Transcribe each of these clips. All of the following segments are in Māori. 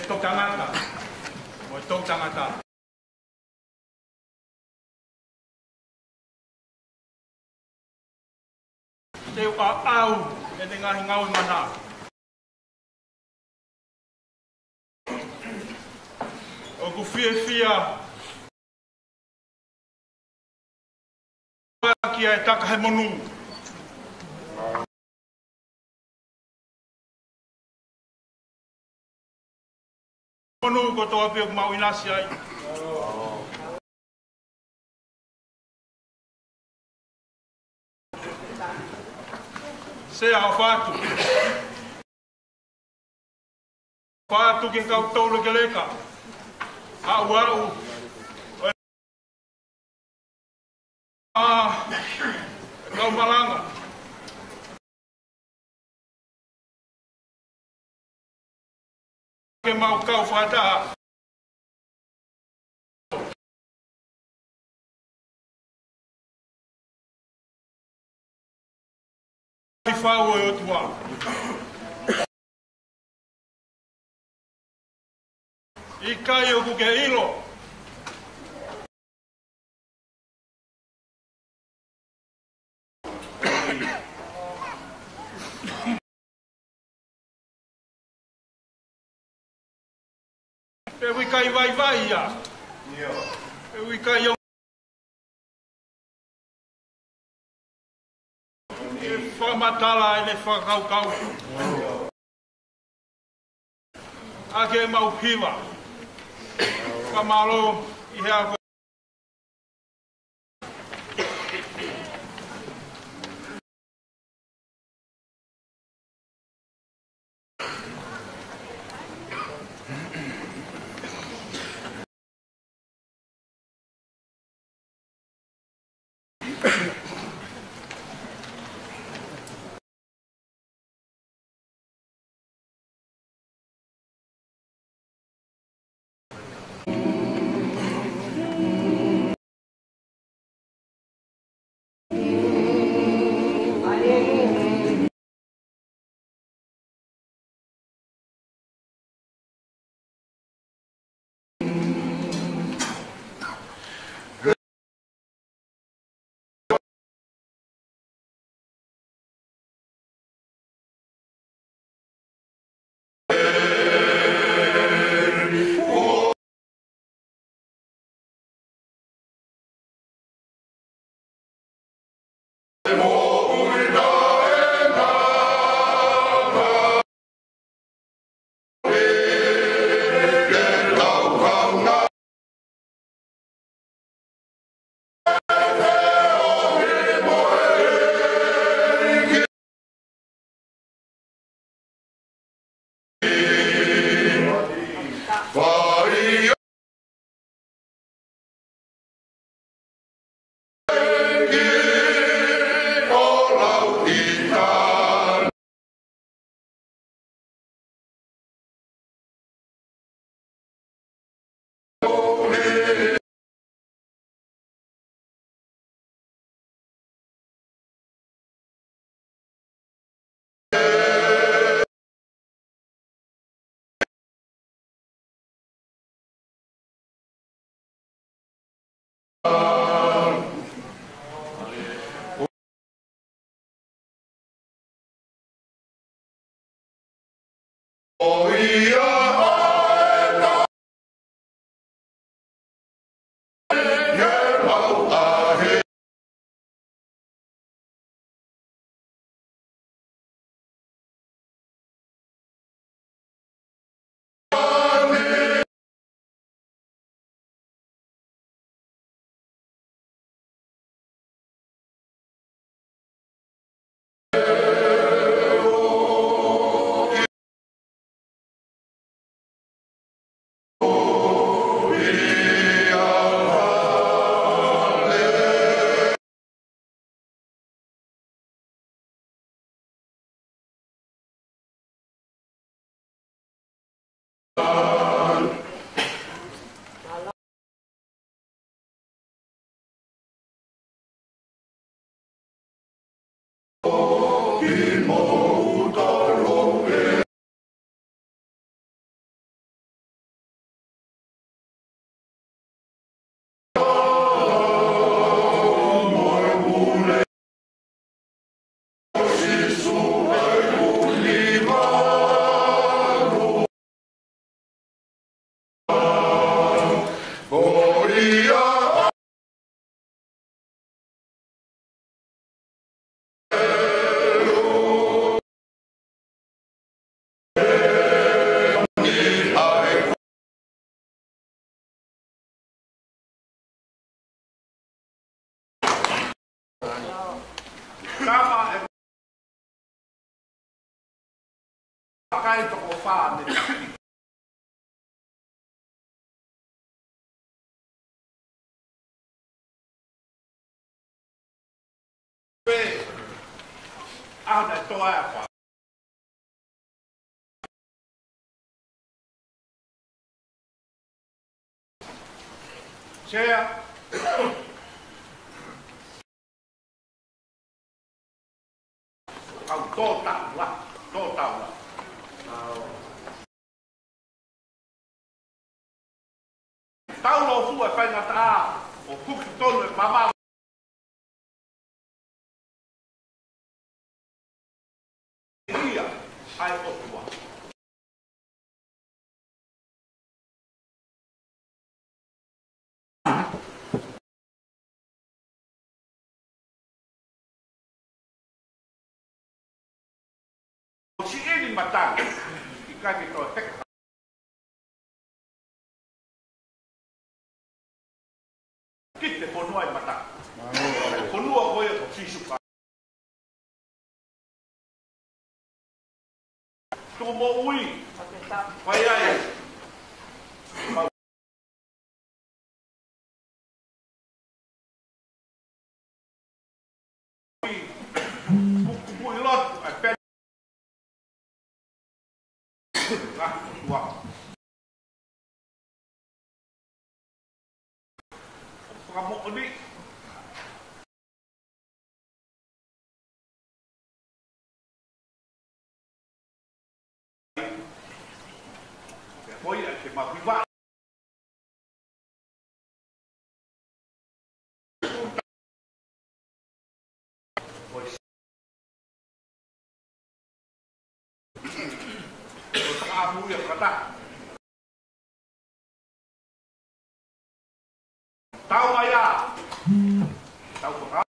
Tō tangata, mo tō tangata. Te wha au e te ngahi ngau mana. O ku fia kia e taka he monu. Monu ko tō api o mau inasi ai. Se a whātu. Whātu ki kau tōru ke leka. Au. Kau malanga. Ke mau kau whātaa. I whāu e o tua. I kai o ku ke ilo. E wikai vai ia. E wikai o. E whamatala e le whakaukau. Ake mau piwa. Whamalo i hea ko. Kama kai toko wha ne pe au na toa e wha Sea au tō tau la tau lo fu e whainga ta o kuki tonu e mama ia ai o tua o si eni matang i kai ki toa teka kite ponua i matang ponua koe o sisu pa tuko mo ui pai ai pui lot ai pen lah tua kamu ini Poi che ma qui va poi kamu ya kata tahu ya tahu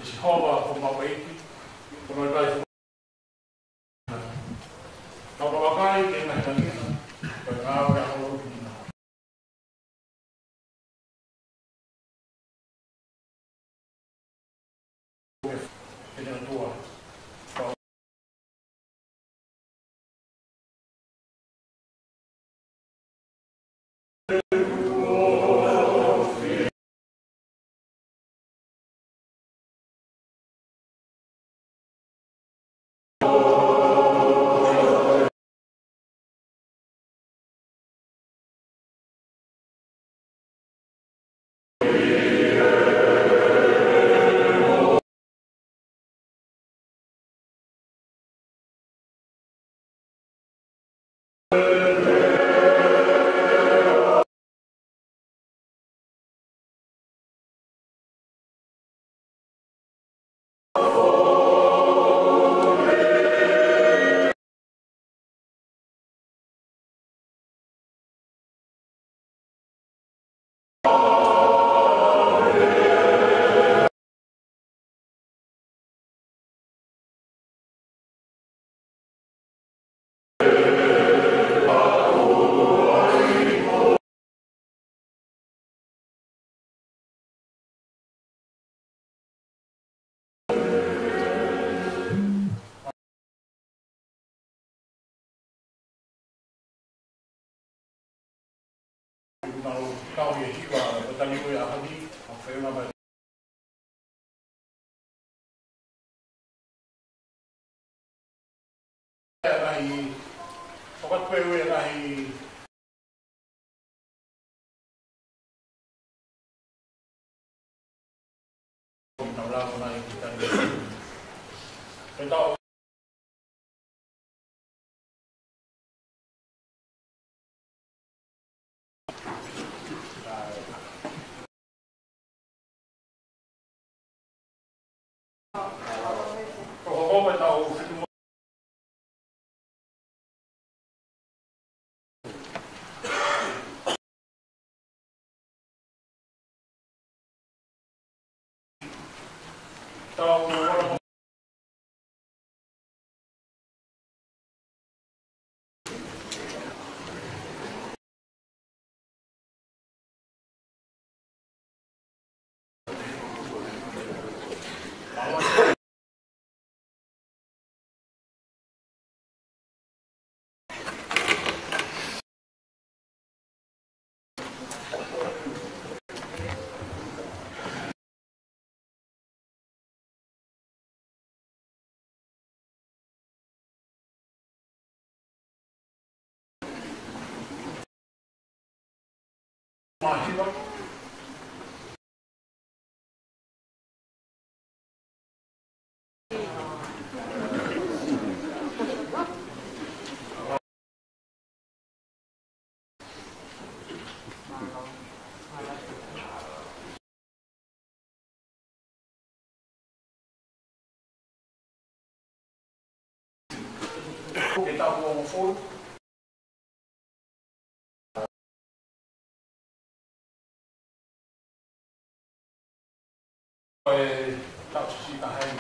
si hova ko mawaiki, ko no vai ka wakai ke na tangina, ko ngau ya ho ni. Ke na tua. Kau ye hiwa petani ko ya hadi apa yang apa rai sokat pewe rai nabla ko na kita ni Mahima kita mau full tak cuci tahan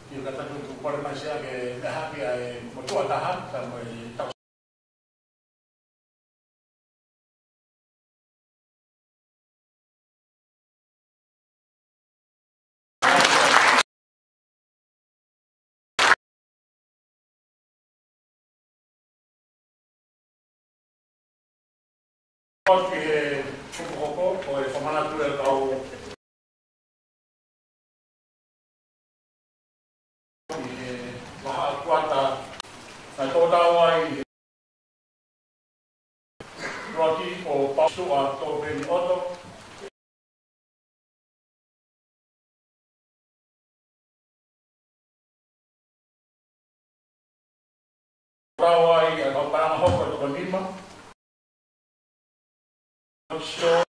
dia kata tu pada masa ke dah dia betul tahan sampai tak porque un poco o de forma natural kau bahal kuata na todawai roti o pasu a to ben oto todawai a parang hoko to kanima so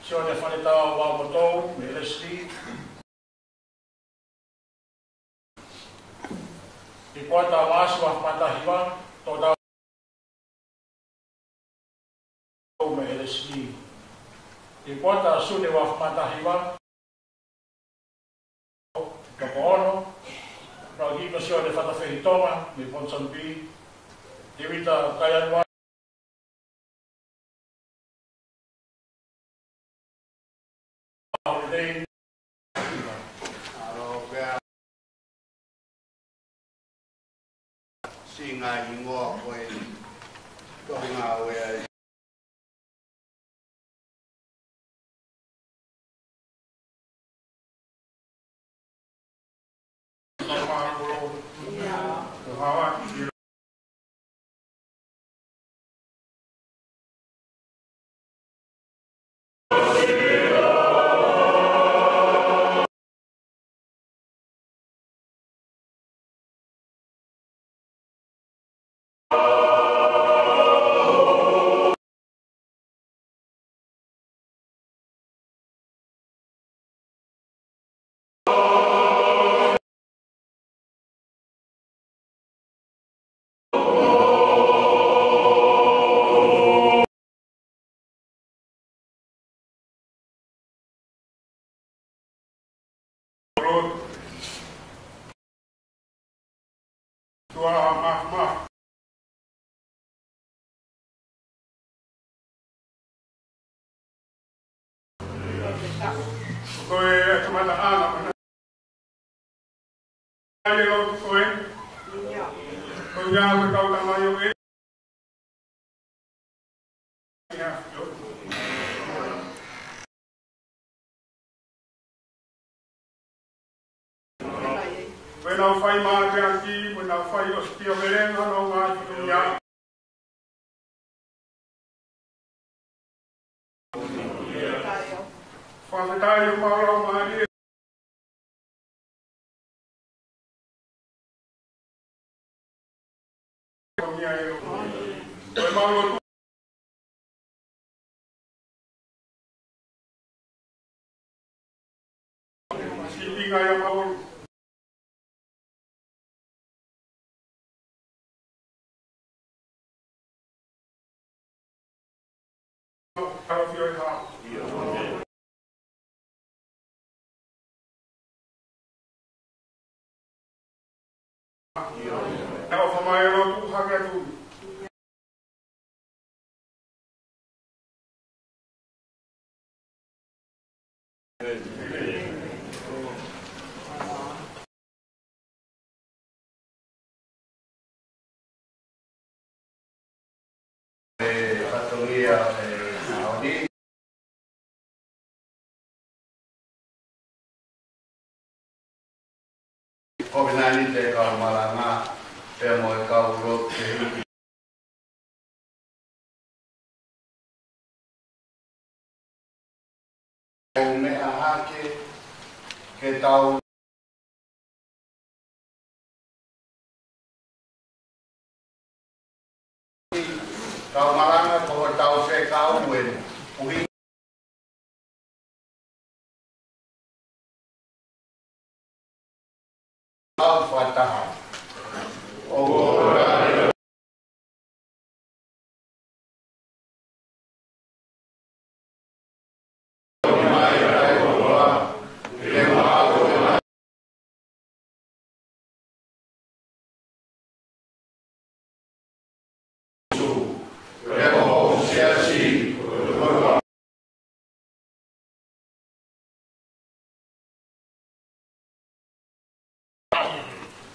Sione fanita wa motou, me Leslie, I kuata maasu a patahiwa, tō tau me LSE. I kuata sune wa patahiwa, ka poono, ka gino sio le whatawhiritonga, me Ponsonby, te wita kaianwa, holiday, singa ingoa koe tohi ngā wea maaf. Koe kamata ana mana. Ai lo koe. Koe ya me kau ta mai o e. Ya. When I find my auntie, when I find your spear, I know my young. Father, I tomorrow, my dear. Sleeping, I am out. Out of your house. Now for my own Hagatu. Kovinani te kau malanga te moi kau rot te me ahake ke tau kau malanga ko tau se kau wen uhi kau fataha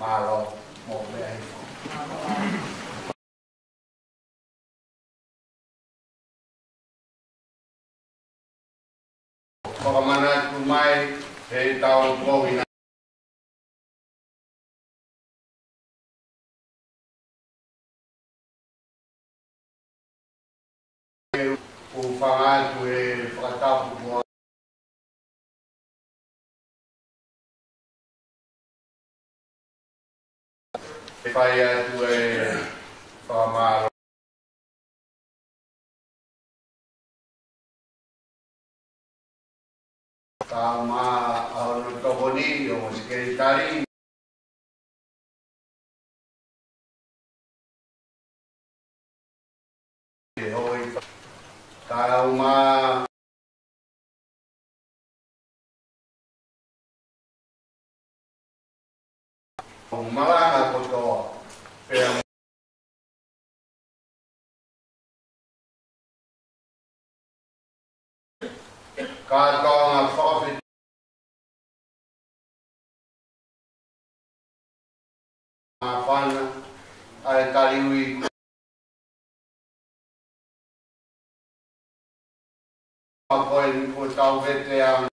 Malo một bên Pagkamana kumay tao ko ina ufangan kue fakatap mo Faya tue famaro kama ahon toboni yung sekretary Malanga ko to. Pero kato nga whakawhiti whana ai tariwi koe ni ko tau vete ang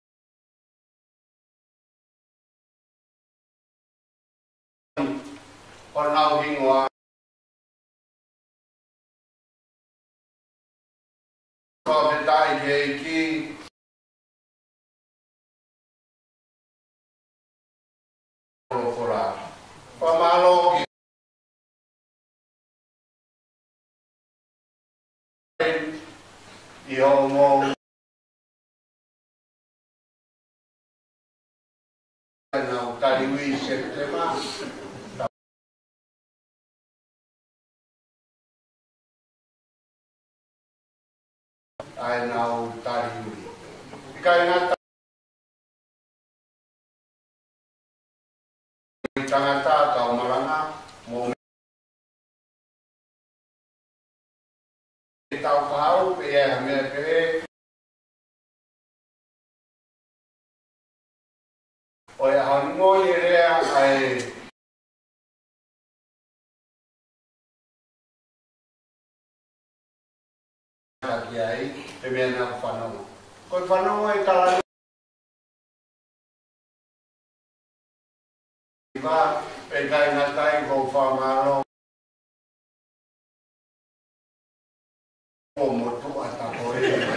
Panau hingwa Kavetai Jeki Fora Pamalo Iomo Nau Tariwi Septema ai nau Tariwi Ikai ngata Tangata kau maranga mo tau kau pe me pe oi hango ire ai ai pe me na fano ko fano ai kala va pe kai na tai ko fa malo como tu hasta hoy